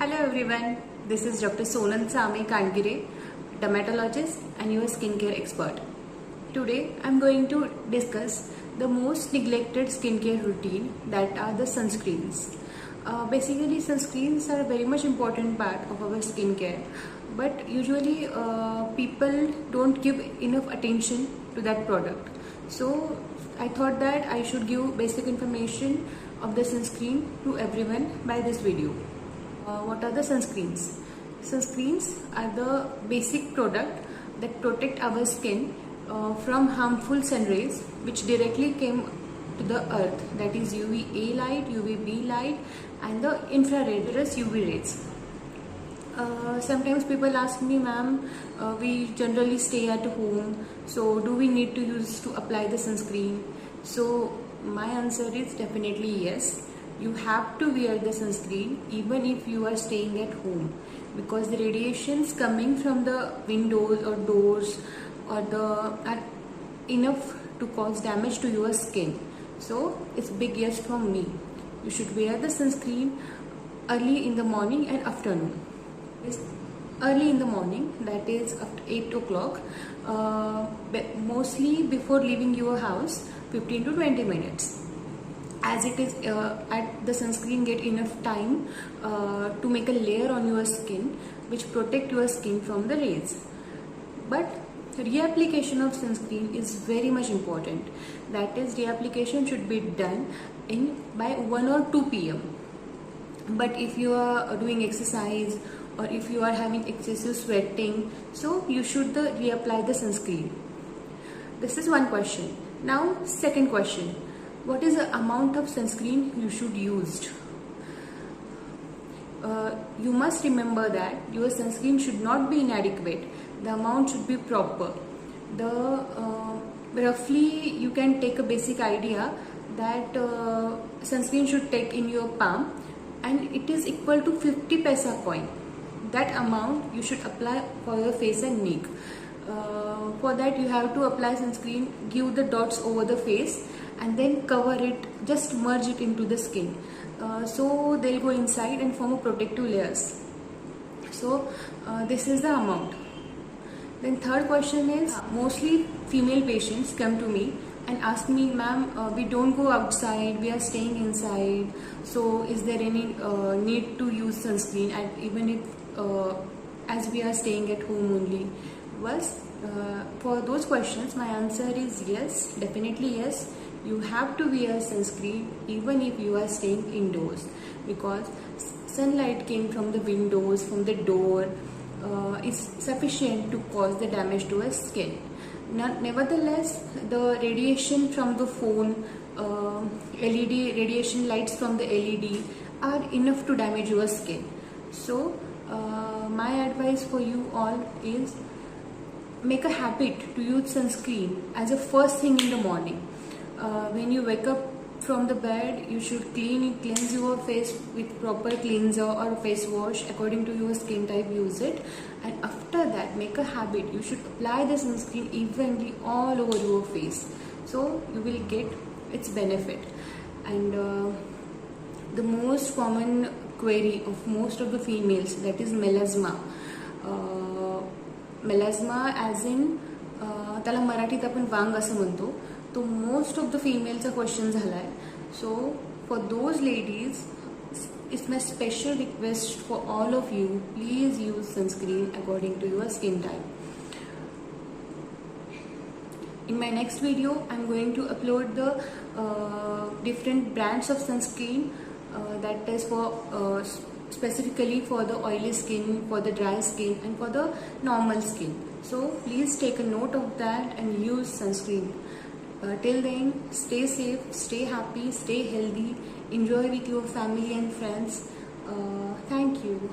Hello everyone, this is Dr. Sonal Same Kangire, dermatologist and your skincare expert. Today I am going to discuss the most neglected skincare routine, that are the sunscreens. Basically sunscreens are a very much important part of our skincare, but usually people don't give enough attention to that product. So I thought that I should give basic information of the sunscreen to everyone by this video. What are the sunscreens? Sunscreens are the basic product that protect our skin from harmful sun rays which directly came to the earth, that is UVA light, UVB light and the infrared, that is UV rays. Sometimes people ask me, ma'am, we generally stay at home, so do we need to apply the sunscreen? So my answer is definitely yes. You have to wear the sunscreen even if you are staying at home, because the radiations coming from the windows or doors are enough to cause damage to your skin. So it's big yes from me. You should wear the sunscreen early in the morning and afternoon. Early in the morning, that is after 8 o'clock, mostly before leaving your house, 15 to 20 minutes. As it is at the sunscreen get enough time to make a layer on your skin which protect your skin from the rays. But reapplication of sunscreen is very much important. That is, reapplication should be done by 1 or 2 p.m. But if you are doing exercise or if you are having excessive sweating, so you should reapply the sunscreen. This is one question. Now second question. What is the amount of sunscreen you should use? You must remember that your sunscreen should not be inadequate. The amount should be proper. Roughly you can take a basic idea that sunscreen should take in your palm and it is equal to 50 paisa coin. That amount you should apply for your face and neck. For that you have to apply sunscreen, give the dots over the face and then cover it, just merge it into the skin. So they'll go inside and form a protective layers. So this is the amount. Then third question is, mostly female patients come to me and ask me, ma'am, we don't go outside, we are staying inside, so is there any need to use sunscreen, and even if as we are staying at home only? For those questions my answer is yes, definitely yes. You have to wear sunscreen even if you are staying indoors, because sunlight came from the windows, from the door, is sufficient to cause the damage to our skin. Nevertheless, the radiation from the phone, LED radiation lights from the LED are enough to damage your skin. So my advice for you all is, make a habit to use sunscreen as a first thing in the morning. When you wake up from the bed, you should cleanse your face with proper cleanser or face wash according to your skin type. Use it, and after that make a habit. You should apply the sunscreen evenly all over your face, so you will get its benefit. And the most common query of most of the females, that is melasma. Melasma as in त्याला मराठीत आपण वांग असं म्हणतो. तो most of the females question झालाय. So for those ladies, it's my special request for all of you, please use sunscreen according to your skin type. In my next video, I'm going to upload the different brands of sunscreen that is for specifically for the oily skin, for the dry skin and for the normal skin. So please take a note of that and use sunscreen. Till then, stay safe, stay happy, stay healthy, enjoy with your family and friends. Thank you.